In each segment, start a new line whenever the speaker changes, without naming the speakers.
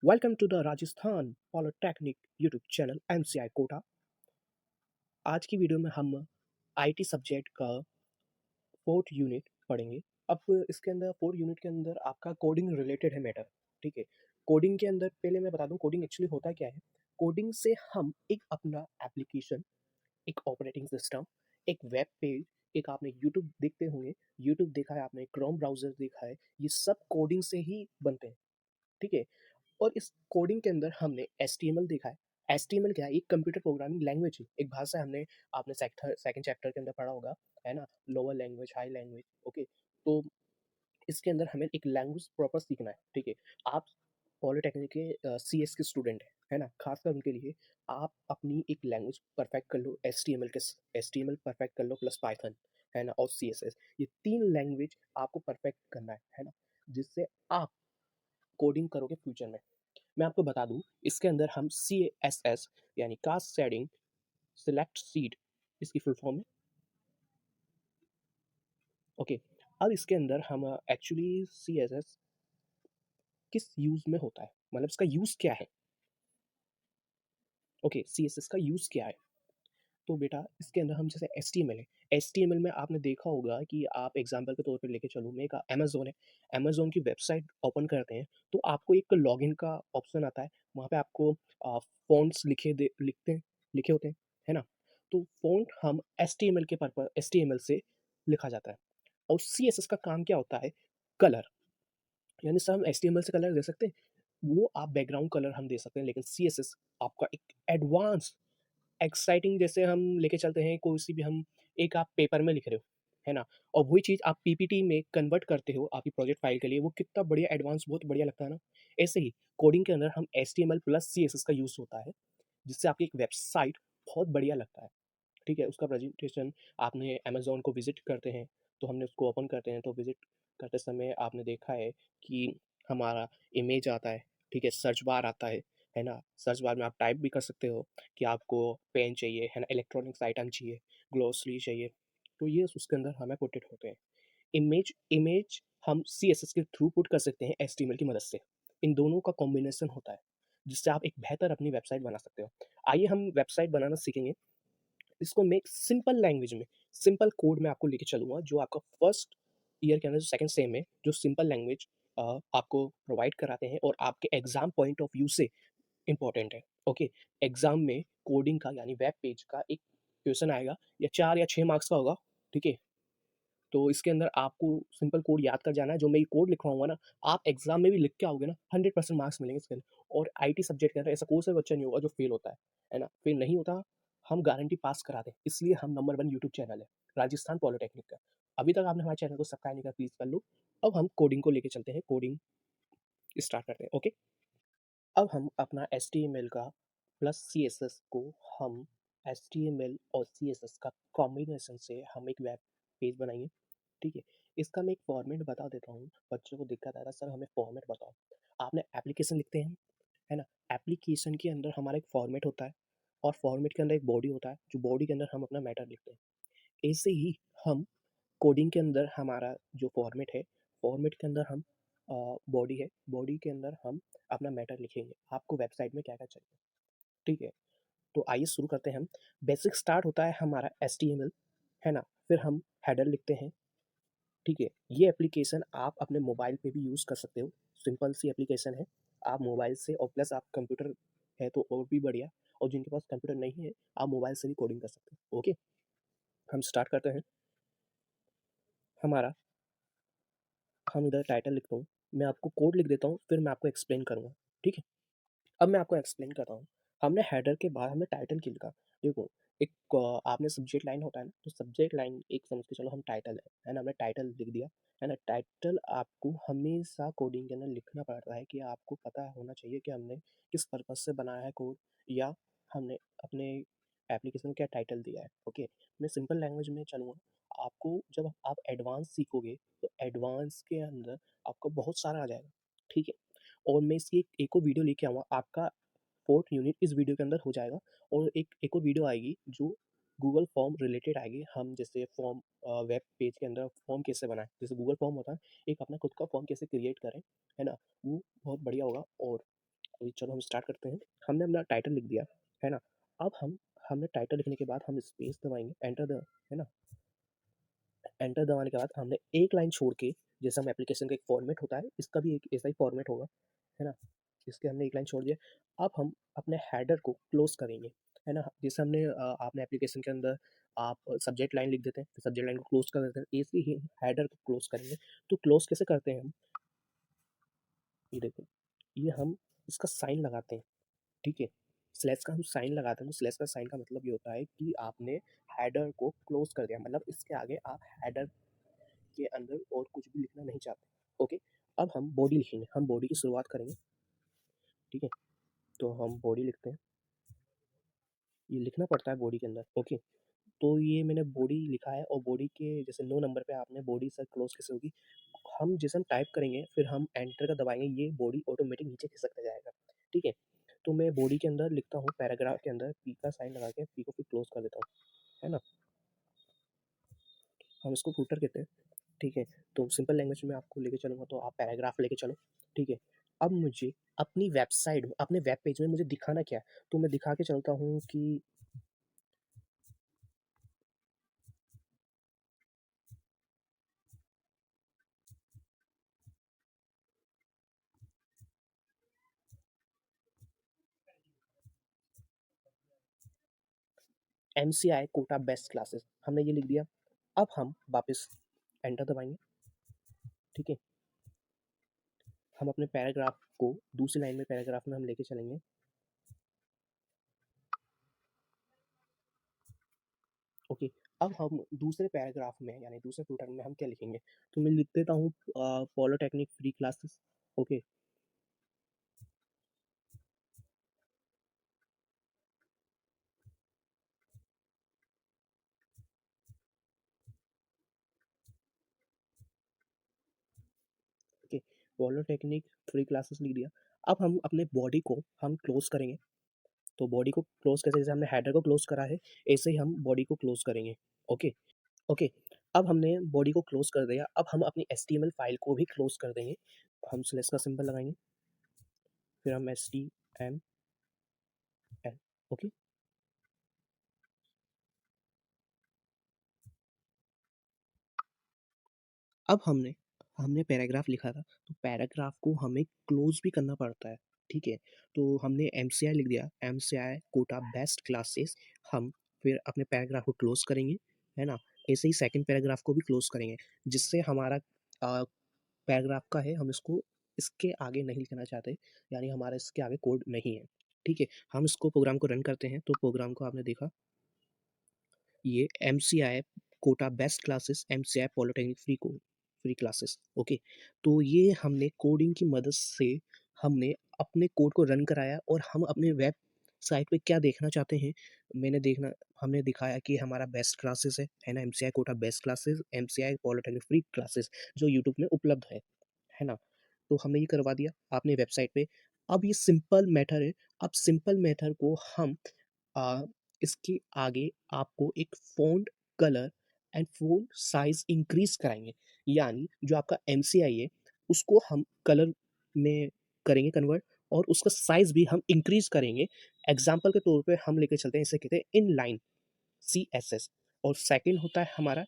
Welcome to the Rajasthan polytechnic YouTube channel MCI Kota. आज की video में हम आईटी सब्जेक्ट का फोर्थ यूनिट पढ़ेंगे। अब इसके अंदर फोर्थ यूनिट के अंदर आपका कोडिंग रिलेटेड है मैटर। ठीक है, कोडिंग के अंदर पहले मैं बता दूं कोडिंग एक्चुअली होता क्या है। कोडिंग से हम एक अपना एप्लीकेशन, एक ऑपरेटिंग सिस्टम, एक वेब पेज, एक आपने यूट्यूब देखते होंगे, यूट्यूब देखा है आपने, क्रोम ब्राउजर देखा है, ये सब कोडिंग से ही बनते हैं। ठीक है, और इस कोडिंग के अंदर हमने एचटीएमएल देखा है। एचटीएमएल क्या है? एक कंप्यूटर प्रोग्रामिंग लैंग्वेज है, एक भाषा। हमने आपने सेकंड चैप्टर के अंदर पढ़ा होगा, है ना, lower language, high language. Okay, तो इसके अंदर हमें एक लैंग्वेज प्रॉपर सीखना है। ठीक है, आप पॉलिटेक्निक के सीएस के स्टूडेंट है ना, खासकर उनके लिए आप अपनी एक लैंग्वेज परफेक्ट कर लो। एचटीएमएल परफेक्ट कर लो प्लस पाइथन, है ना, और सीएसएस। ये तीन लैंग्वेज आपको परफेक्ट करना है ना, जिससे आप कोडिंग करोगे फ्यूचर में। मैं आपको बता दूं, इसके अंदर हम सी एस एस यानी कास्ट शेडिंग सिलेक्ट सीड, इसकी फुल फॉर्म है। ओके, अब इसके अंदर हम एक्चुअली सी एस एस किस यूज में होता है, मतलब इसका यूज क्या है। ओके, सी एस एस का यूज क्या है? तो बेटा इसके अंदर हम जैसे एच टी एम एल है, एच टी एम एल में आपने देखा होगा कि आप एग्जाम्पल के तौर पर लेके चलूँ, मैं एक अमेजोन है, अमेजोन की वेबसाइट ओपन करते हैं तो आपको एक लॉगिन का ऑप्शन आता है। वहाँ पे आपको फॉन्ट्स लिखे होते हैं, है ना। तो फॉन्ट हम एच टी एम एल के purpose H T M L से लिखा जाता है। और सी एस एस का काम क्या होता है? कलर, यानी सर हम एच टी एम एल से कलर दे सकते हैं, वो आप बैकग्राउंड कलर हम दे सकते हैं, लेकिन सी एस एस आपका एक एडवांस एक्साइटिंग, जैसे हम लेके चलते हैं कोई सी भी हम एक आप पेपर में लिख रहे हो, है ना, और वही चीज़ आप पीपीटी में कन्वर्ट करते हो आपकी प्रोजेक्ट फाइल के लिए, वो कितना बढ़िया एडवांस, बहुत बढ़िया लगता है ना। ऐसे ही कोडिंग के अंदर हम H T M L plus C S S का यूज़ होता है, जिससे आपकी एक वेबसाइट बहुत बढ़िया लगता है। ठीक है, उसका प्रेजेंटेशन आपने अमेज़न को विज़िट करते हैं, तो हमने उसको ओपन करते हैं, तो विज़िट करते समय आपने देखा है कि हमारा इमेज आता है। ठीक है, सर्च बार आता है ना, सर्च बार में आप टाइप भी कर सकते हो कि आपको पेन चाहिए, है ना, इलेक्ट्रॉनिक्स आइटम चाहिए, ग्लोसरी चाहिए, तो ये उसके अंदर हमें पुट होते हैं। इमेज हम सी एस एस के थ्रू पुट कर सकते हैं एच टी एम एल की मदद से। इन दोनों का कॉम्बिनेशन होता है, जिससे आप एक बेहतर अपनी वेबसाइट बना सकते हो। आइए हम वेबसाइट बनाना सीखेंगे। इसको मैं एक सिंपल लैंग्वेज में, सिंपल कोड में आपको लेके चलूँगा, जो आपका फर्स्ट ईयर के अंदर जो सेकंड सेम में जो सिंपल लैंग्वेज आपको प्रोवाइड कराते हैं और आपके एग्ज़ाम पॉइंट ऑफ व्यू से इम्पोर्टेंट है। ओके, एग्ज़ाम में कोडिंग का यानी वेब पेज का एक क्वेश्चन आएगा, या 4 या 6 मार्क्स का होगा। ठीक है, तो इसके अंदर आपको सिंपल कोड याद कर जाना है। जो मैं ये कोड लिखवाऊँगा ना, आप एग्ज़ाम में भी लिख के आओगे ना, 100% मार्क्स मिलेंगे इसके अंदर। और आईटी सब्जेक्ट के अंदर ऐसा कोई सा बच्चा नहीं होगा जो फेल होता है ना? फेल नहीं होता, हम गारंटी पास कराते हैं। इसलिए हम नंबर 1 यूट्यूब चैनल है, राजस्थान पॉलिटेक्निक का। अभी तक आपने हमारे चैनल को सब्सक्राइब नहीं करा, प्लीज़ कर लो। अब हम कोडिंग को लेके चलते हैं, कोडिंग स्टार्ट करते हैं। ओके, अब हम अपना एचटीएमएल का प्लस सीएसएस को हम एचटीएमएल और सीएसएस का कॉम्बिनेशन से हम एक वेब पेज बनाएंगे। ठीक है, इसका मैं एक फॉर्मेट बता देता हूँ। बच्चों को दिक्कत आ रहा है, सर हमें फॉर्मेट बताओ। आपने एप्लीकेशन लिखते हैं, है ना, एप्लीकेशन के अंदर हमारा एक फॉर्मेट होता है, और फॉर्मेट के अंदर एक बॉडी होता है, जो बॉडी के अंदर हम अपना मैटर लिखते हैं। ऐसे ही हम कोडिंग के अंदर हमारा जो फॉर्मेट है, फॉर्मेट के अंदर हम बॉडी है, बॉडी के अंदर हम अपना मैटर लिखेंगे, आपको वेबसाइट में क्या क्या चाहिए। ठीक है, तो आइए शुरू करते हैं हम। बेसिक स्टार्ट होता है हमारा एच टी एम एल, है ना, फिर हम हेडर लिखते हैं। ठीक है, ये एप्लीकेशन आप अपने मोबाइल पे भी यूज़ कर सकते हो, सिंपल सी एप्लीकेशन है। आप मोबाइल से, और प्लस आप कंप्यूटर है तो और भी बढ़िया, और जिनके पास कंप्यूटर नहीं है आप मोबाइल से भी कोडिंग कर सकते हो। ओके, हम स्टार्ट करते हैं। हमारा, हम इधर टाइटल लिखता हूँ, मैं आपको कोड लिख देता हूँ, फिर मैं आपको एक्सप्लेन करूँगा। ठीक है, अब मैं आपको एक्सप्लेन करता हूँ। हमने हेडर के बाद हमने टाइटल क्यों लिखा? देखो, एक आपने सब्जेक्ट लाइन होता है ना, तो सब्जेक्ट लाइन एक समझ के चलो हम टाइटल है ना, हमने टाइटल लिख दिया, है ना। टाइटल आपको हमेशा कोडिंग के अंदर लिखना पड़ता है, कि आपको पता होना चाहिए कि हमने किस पर्पज से बनाया है कोड, या हमने अपने एप्लीकेशन को क्या टाइटल दिया है। ओके, मैं सिंपल लैंग्वेज में चलूँगा। आपको जब आप एडवांस सीखोगे, तो एडवांस के अंदर आपको बहुत सारा आ जाएगा। ठीक है, और मैं इसकी एक और वीडियो लेके आऊँगा, आपका फोर्थ यूनिट इस वीडियो के अंदर हो जाएगा। और एक और वीडियो आएगी जो गूगल फॉर्म रिलेटेड आएगी। हम जैसे फॉर्म, वेब पेज के अंदर फॉर्म कैसे बनाएं, जैसे गूगल फॉर्म होता है, एक अपना खुद का फॉर्म कैसे क्रिएट करें, है ना, वो बहुत बढ़िया होगा। और तो चलो हम स्टार्ट करते हैं। हमने अपना टाइटल लिख दिया, है ना? अब हमने टाइटल लिखने के बाद हम स्पेस दबाएँगे, एंटर द है ना? एंटर दबाने के बाद हमने एक लाइन छोड़ के, जैसे हम एप्लीकेशन का एक फॉर्मेट होता है, इसका भी एक ऐसा ही फॉर्मेट होगा, है ना? इसके हमने एक लाइन छोड़ दिया। अब हम अपने हेडर को क्लोज़ करेंगे, है ना? जैसे हमने आपने एप्लीकेशन के अंदर आप सब्जेक्ट लाइन लिख देते हैं, तो सब्जेक्ट लाइन को क्लोज़ कर देते हैं, ऐसे ही हेडर को क्लोज़ करेंगे। तो क्लोज़ कैसे करते हैं हम? ये देखो, ये हम इसका साइन लगाते हैं, ठीक है? स्लैश का हम साइन लगाते हैं, तो स्लैश का साइन का मतलब ये होता है कि आपने हेडर को क्लोज़ कर दिया, मतलब इसके आगे आप हेडर के अंदर और कुछ भी लिखना नहीं चाहते। ओके, अब हम बॉडी लिखेंगे, हम बॉडी की शुरुआत करेंगे, ठीक है? तो हम बॉडी लिखते हैं, ये लिखना पड़ता है बॉडी के अंदर। ओके, तो ये मैंने बॉडी लिखा है और बॉडी के जैसे 9 नंबर पे आपने बॉडी सर क्लोज कैसे होगी, हम जैसे हम टाइप करेंगे फिर हम एंटर का दबाएंगे, ये बॉडी ऑटोमेटिक नीचे खिसकता जाएगा, ठीक है? तो मैं बॉडी के अंदर लिखता हूँ, पैराग्राफ के अंदर पी का साइन लगा के पी को फिर क्लोज कर देता हूँ, है ना? हम इसको फुटर कहते हैं, ठीक है? तो सिंपल लैंग्वेज में आपको लेके चलूँगा तो आप पैराग्राफ लेके चलो, ठीक है? अब मुझे अपनी वेबसाइट अपने वेब पेज में मुझे दिखाना क्या है? तो मैं दिखा के चलता हूँ कि एमसीआई कोटा बेस्ट क्लासेस, हमने ये लिख दिया। अब हम वापस एंटर दबाएँगे, ठीक है? हम अपने पैराग्राफ को दूसरी लाइन में पैराग्राफ में हम लेके चलेंगे। ओके, अब हम दूसरे पैराग्राफ में यानी दूसरे फुटर में हम क्या लिखेंगे? तो मैं लिख देता हूँ polytechnic free classes, okay? Okay, polytechnic free classes लिख दिया। अब हम अपने बॉडी को हम क्लोज़ करेंगे। तो बॉडी को क्लोज़ कैसे, जैसे हमने हेडर को क्लोज़ करा है, ऐसे ही हम बॉडी को क्लोज़ करेंगे। Okay, okay. अब हमने बॉडी को क्लोज़ कर दिया, अब हम अपनी एचटीएमएल फ़ाइल को भी क्लोज़ कर देंगे। हम स्लैश का सिंबल लगाएँगे, फिर हम एचटीएमएल, ओके। अब हमने हमने पैराग्राफ लिखा था, तो पैराग्राफ को हमें क्लोज़ भी करना पड़ता है, ठीक है? तो हमने एमसीआई लिख दिया, एमसीआई कोटा बेस्ट क्लासेस, हम फिर अपने पैराग्राफ को क्लोज़ करेंगे, है ना? ऐसे ही सेकंड पैराग्राफ को भी क्लोज़ करेंगे, जिससे हमारा पैराग्राफ का है, हम इसको इसके आगे नहीं लिखना चाहते, यानी हमारा इसके आगे कोड नहीं है, ठीक है? हम इसको प्रोग्राम को रन करते हैं, तो प्रोग्राम को आपने देखा, ये MCI Kota best classes, MCI polytechnic free classes, okay. तो ये हमने कोडिंग की मदद से हमने अपने कोड को रन कराया और हम अपने वेब साइट पे क्या देखना चाहते हैं, मैंने देखना हमने दिखाया कि हमारा बेस्ट क्लासेस है ना? MCI Kota best classes, MCI polytechnic free classes जो यूट्यूब में उपलब्ध है ना? तो हमने ये करवा दिया आपने वेबसाइट पे। अब ये सिंपल मैटर है, अब सिंपल मैटर को हम अ, इसके आगे आपको एक font colour and font size increase कराएँगे। यानी जो आपका एमसीआई है, उसको हम कलर में करेंगे कन्वर्ट और उसका साइज़ भी हम इंक्रीज़ करेंगे। एग्ज़ाम्पल के तौर पे हम लेके चलते हैं, इसे कहते हैं इनलाइन सीएसएस, और सेकंड होता है हमारा,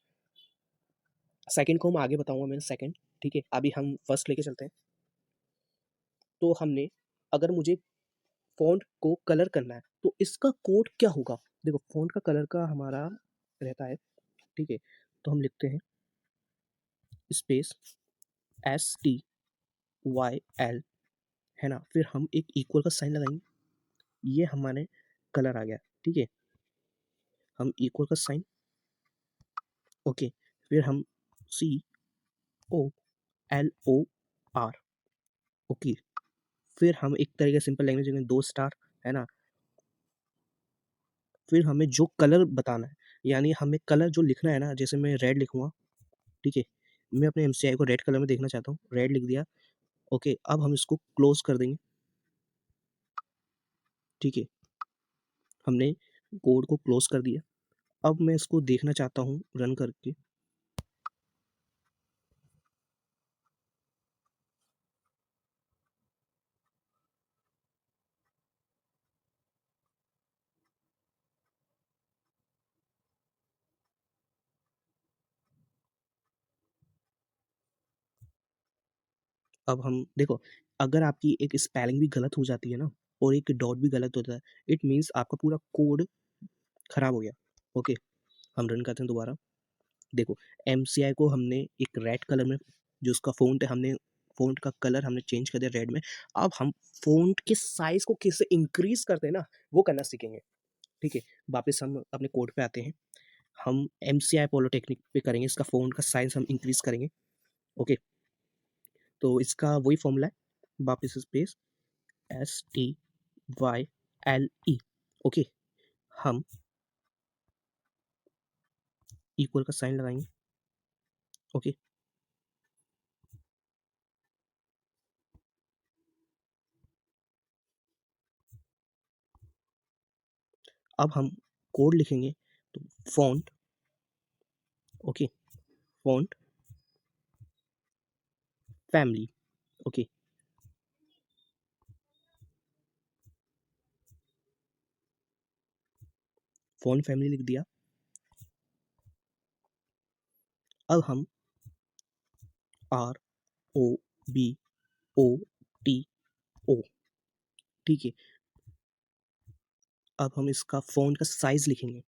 सेकंड को हम आगे बताऊँगा मैं सेकंड, ठीक है? अभी हम फर्स्ट लेके चलते हैं। तो हमने अगर मुझे फ़ॉन्ट को कलर करना है, तो इसका कोड क्या होगा? देखो फ़ॉन्ट का कलर का हमारा रहता है, ठीक है? तो हम लिखते हैं स्पेस STYL, है ना? फिर हम एक इक्वल का साइन लगाएँगे, ये हमारे कलर आ गया, ठीक है? हम इक्वल का साइन, ओके, फिर हम COLOR, ओके, फिर हम एक तरीके से सिंपल लैंग्वेज में 2 स्टार, है ना? फिर हमें जो कलर बताना है, यानी हमें कलर जो लिखना है ना, जैसे मैं रेड लिखूँगा, ठीक है? मैं अपने एमसीआई को रेड कलर में देखना चाहता हूँ, रेड लिख दिया, ओके, अब हम इसको क्लोज़ कर देंगे, ठीक है? हमने कोड को क्लोज़ कर दिया। अब मैं इसको देखना चाहता हूँ रन करके, अब हम देखो, अगर आपकी एक स्पेलिंग भी गलत हो जाती है ना और एक डॉट भी गलत होता है, इट मीन्स आपका पूरा कोड खराब हो गया। ओके, हम रन करते हैं दोबारा। देखो, एमसीआई को हमने एक रेड कलर में, जो उसका फ़ॉन्ट है, हमने फ़ॉन्ट का कलर हमने चेंज कर दिया रेड में। अब हम फ़ॉन्ट के साइज़ को कैसे इंक्रीज़ करते हैं ना, वो करना सीखेंगे, ठीक है? वापस हम अपने कोड पे आते हैं। हम एमसीआई पॉलिटेक्निक पे करेंगे, इसका फ़ॉन्ट का साइज़ हम इंक्रीज़ करेंगे, ओके? तो इसका वही फ़ॉर्मूला है, वापस स्पेस STYLE, ओके? हम इक्वल का साइन लगाएँगे, ओके? अब हम कोड लिखेंगे, तो font, okay? Font family, okay? Font family लिख दिया। अब हम ROBOTO, ठीक है? अब हम इसका फ़ॉन्ट का साइज़ लिखेंगे।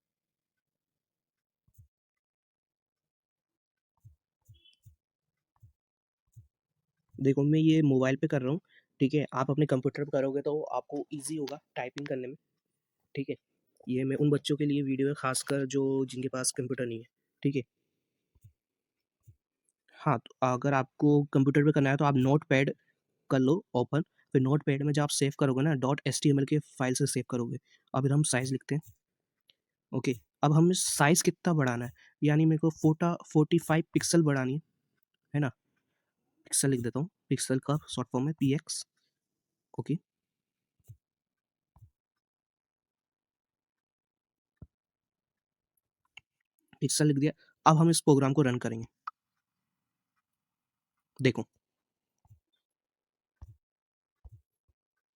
देखो, मैं ये मोबाइल पे कर रहा हूँ, ठीक है? आप अपने कंप्यूटर पे करोगे तो आपको ईज़ी होगा टाइपिंग करने में, ठीक है? ये मैं उन बच्चों के लिए वीडियो है, ख़ासकर जो जिनके पास कंप्यूटर नहीं है, ठीक है? हाँ, तो अगर आपको कंप्यूटर पे करना है तो आप नोटपैड कर लो ओपन, फिर नोटपैड में जब आप सेव करोगे ना, डॉट एचटीएमएल के फाइल से सेव करोगे। अब हम साइज़ लिखते हैं, ओके। अब हमें साइज़ कितना बढ़ाना है, यानी मेरे को 45 पिक्सल बढ़ानी है ना? पिक्सल लिख देता हूँ, पिक्सल का शॉर्ट फॉर्म है पीएक्स, ओके। पिक्सल लिख दिया। अब हम इस प्रोग्राम को रन करेंगे। देखो,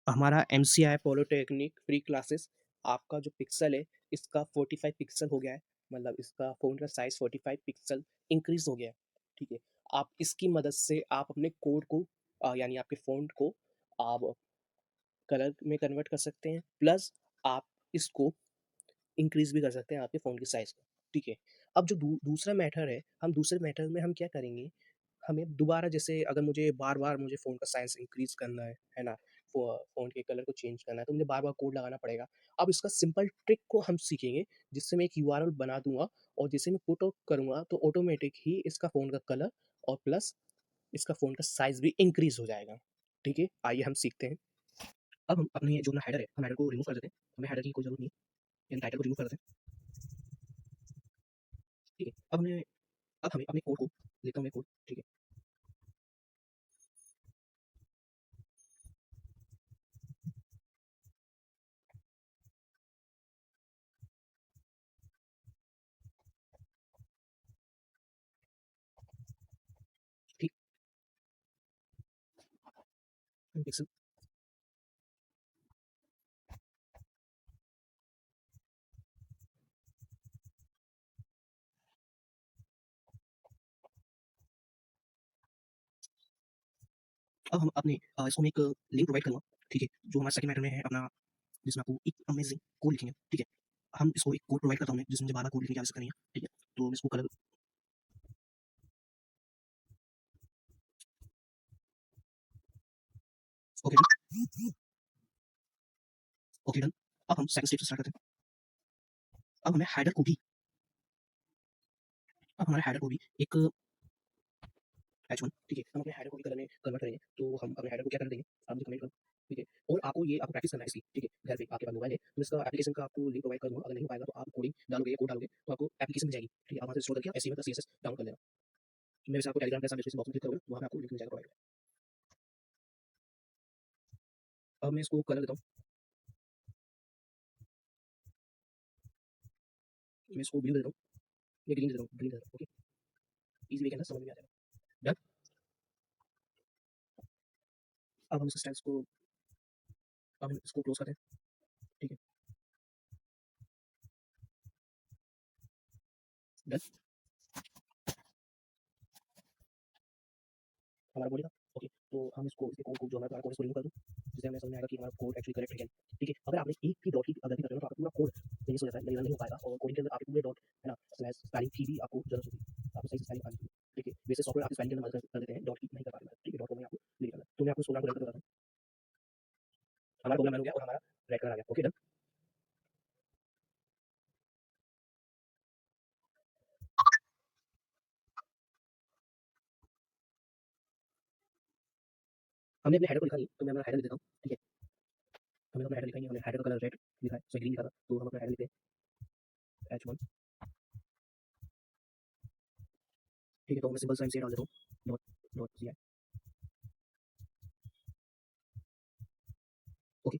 हमारा एमसीआई पॉलिटेक्निक फ्री क्लासेस, आपका जो पिक्सल है, इसका 45 पिक्सल हो गया है। मतलब इसका फ़ोन का साइज़ 45 पिक्सल इंक्रीज़ हो गया है, ठीक है? आप इसकी मदद से आप अपने कोड को यानी आपके फ़ॉन्ट को आप कलर में कन्वर्ट कर सकते हैं, प्लस आप इसको इंक्रीज़ भी कर सकते हैं आपके फ़ोन की साइज़ को, ठीक है? अब जो दूसरा मैटर है, हम दूसरे मैटर में हम क्या करेंगे, हमें दोबारा, जैसे अगर मुझे बार-बार मुझे फ़ोन का साइज़ इंक्रीज़ करना है ना? फ़ोन के कलर को चेंज करना है, तो मुझे बार-बार कोड लगाना पड़ेगा। अब इसका सिंपल ट्रिक को हम सीखेंगे, जिससे मैं एक यूआरएल बना दूँगा और जैसे मैं पुट करूँगा तो ऑटोमेटिक ही इसका फ़ोन का कलर और प्लस इसका फ़ोन का साइज़ भी इंक्रीज़ हो जाएगा, ठीक है? आइए हम सीखते हैं। अब हम अपने जो अपना हेडर है, हम हेडर को रिमूव कर देते हैं। हमें हेडर की कोई ज़रूरत नहीं है, यानी टाइटल को रिमूव कर देते हैं, ठीक है? अब हमें अपने कोड को लिखता हूँ मैं कोड, ठीक है? ठीक, पिक्सल। अब हम अपने इसको मैं एक लिंक प्रोवाइड करूँगा, ठीक है? जो हमारे सेकंड मैटर में है अपना, जिसमें आपको एक अमेज़िंग कोड लिखेंगे, ठीक है? हम इसको एक कोड प्रोवाइड करता हूँ मैं, जिसमें मुझे बार-बार कोड लिखने की आवश्यकता नहीं है, ठीक है? तो मैं इसको colour, okay done, okay done. अब हम सेकंड स्टेप से स्टार्ट करते हैं। अब हमें हेडर को भी अब हमारे हेडर को भी एक H1, ठीक है? हम अपने हेडर को भी कलर में कन्वर्ट करेंगे, तो हम अपने हेडर को क्या कलर देंगे? आप मुझे कमेंट करो, ठीक है? और आपको प्रैक्टिस करना है इसकी, ठीक है? घर पे आपके पास मोबाइल है, तो मैं इसका एप्लीकेशन का आपको लिंक प्रोवाइड कर दूँगा, अगर नहीं हो पाएगा तो आप कोडिंग डालोगे या कोड डालोगे, तो आपको एप्लीकेशन मिल जाएगी, ठीक है? आप वहाँ से इंस्टॉल करके आप एचटीएमएल का सीएसएस डाउनलोड कर लेना। मैं वैसे आपको टेलीग्राम पे डिस्क्रिप्शन बॉक्स में क्लिक करोगे, वहाँ पे आपको लिंक मिल जाएगा प्रोवाइड। अब मैं इसको कलर देता हूँ, मैं इसको ब्लू दे देता हूँ, या ग्रीन दे देता हूँ, ग्रीन दे देता हूँ, ओके? ईज़ी वे के अंदर समझ में आ जाएगा। डन। अब हम इस स्टाइल्स को अब हम इसको क्लोज़ करते हैं, ठीक है? डन। हमारा बॉडी था, ओके? तो हम इसको इसके कोड को जो हमारा पूरा कोड इसको रिमूव कर दूँ, जिससे हमें समझ में आएगा कि हमारा कोड एक्चुअली करेक्ट है क्या नहीं। ठीक है? अगर आपने एक भी डॉट की गलती कर रहे हो तो आपका पूरा कोड फिनिश हो जाता है, नहीं रन नहीं हो पाएगा और कोडिंग के अंदर आपके पूरे डॉट है ना, स्लैश स्पेलिंग की भी आपको ज़रूरत होती है। आपको सही से स्पेलिंग आनी चाहिए। ठीक है? वैसे सॉफ्टवेयर आपकी स्पेलिंग के अंदर मदद कर देते हैं, डॉट की नहीं कर पाते हैं। ठीक है? डॉट को मैं आपको नहीं करना। तो मैं आपको इस प्रोग्राम को रन करके बताता हूँ। हमारा प्रोग्राम रन हो गया और हमारा रेड कलर आ गया। Okay done. हमने अपने हेडर को लिखा नहीं, तो मैं अपना हेडर लिख देता हूँ। ठीक है? हमने अपना हेडर लिखा नहीं, हमने हेडर का कलर रेड लिखा है, सॉरी ग्रीन लिखा था, तो हम अपना हेडर लिखते हैं H1। ठीक है? तो मैं सिंपल सा डाल देता हूँ, डॉट डॉट CI। ओके,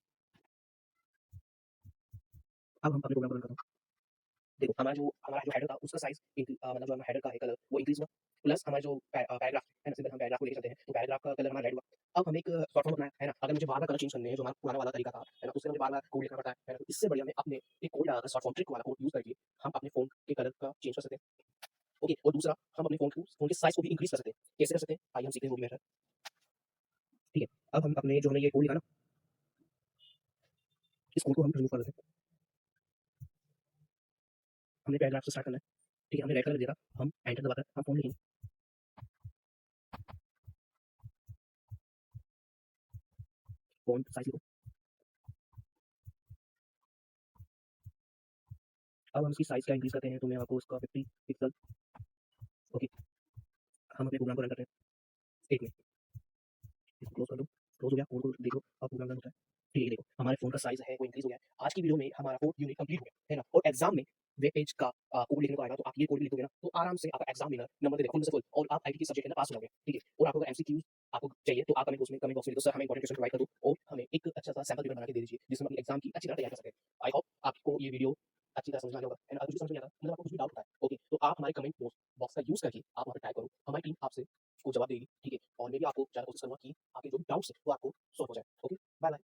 अब हम अपने प्रोग्राम को रन करते हैं। देखो हमारा जो हेडर था उसका साइज़ मतलब जो हमारा हेडर का है कलर वो इंक्रीज़ हुआ, प्लस हमारा जो पैराग्राफ है ना, सिंपल हम पैराग्राफ को लेके चलते हैं, तो पैराग्राफ का कलर हमारा रेड हुआ। अब हमें एक शॉर्ट फॉर्म बनाना है ना, अगर मुझे बार-बार कलर चेंज करने हैं जो हमारा पुराना वाला तरीका था, है ना, उससे मुझे बार-बार कोड लिखना पड़ता है ना, तो इससे बढ़िया मैं अपने एक कोड लगाकर शॉर्ट फॉर्म ट्रिक वाला कोड यूज़ करके हम अपने फ़ोन के कलर का चेंज कर सकते हैं। ओके, और दूसरा हम अपने फ़ोन के साइज़ को भी इंक्रीज़ कर सकते हैं। कैसे कर सकते हैं? आइए हम सीखते हैं वो भी बेटर। ठीक है? अब हम अपने जो हमने ये कोड लिखा ना, इस कोड को हम रिमूव कर देते हैं। हमने पैराग्राफ से स्टार्ट करना है। ठीक है? हमने रेड कलर दिया था, हम एंटर दबाकर हम फ़ोन लिखेंगे। फ़ॉन्ट साइज़ लिखो। अब हम इसकी साइज़ क्या इंक्रीज़ करते हैं, तो मैं आपको इसका 50 पिक्सल। ओके, हम अपने प्रोग्राम को रन करते हैं। 1 मिनट, इसको क्लोज़ कर दो। क्लोज़ हो गया, कोड को देखो, अब प्रोग्राम रन होता है। ठीक है, ये देखो हमारे फ़ोन का साइज़ है वो इंक्रीज़ हो गया है। आज की वीडियो में हमारा कोड यूनिट कंप्लीट हो गया, है ना? और एग्ज़ाम में वेब पेज का कोड लिखने को आएगा, तो आप ये कोड भी लिख दोगे ना, तो आराम से आपका एग्ज़ामिनर नंबर दे देगा फुल से फुल और आप आईटी के सब्जेक्ट के अंदर पास हो जाओगे। ठीक है? और आपको अगर एमसीक्यूज़ आपको चाहिए, तो आप कमेंट बॉक्स में लिख दो, सर हमें इंपॉर्टेंट क्वेश्चन प्रोवाइड कर दो और हमें एक अच्छा-सा सैंपल पेपर बना के दे दीजिए, जिससे हम अपनी एग्ज़ाम की अच्छी तरह तैयारी कर सकें। आई होप आपको ये वीडियो अच्छी तरह समझ में आ गया होगा, है ना? अगर कुछ भी समझ नहीं आता, मतलब आपको कुछ भी डाउट होता है, ओके, तो आप हमारे कमेंट बॉक्स का यूज़ करके आप वहाँ पे टाइप करो, हमारी टीम आपसे उसको जवाब देगी। ठीक है? और मैं भी आपको ज़्यादा कोशिश करूँगा कि आपके जो भी डाउट्स हैं, वो आपको सॉल्व हो जाए। ओके? Bye bye.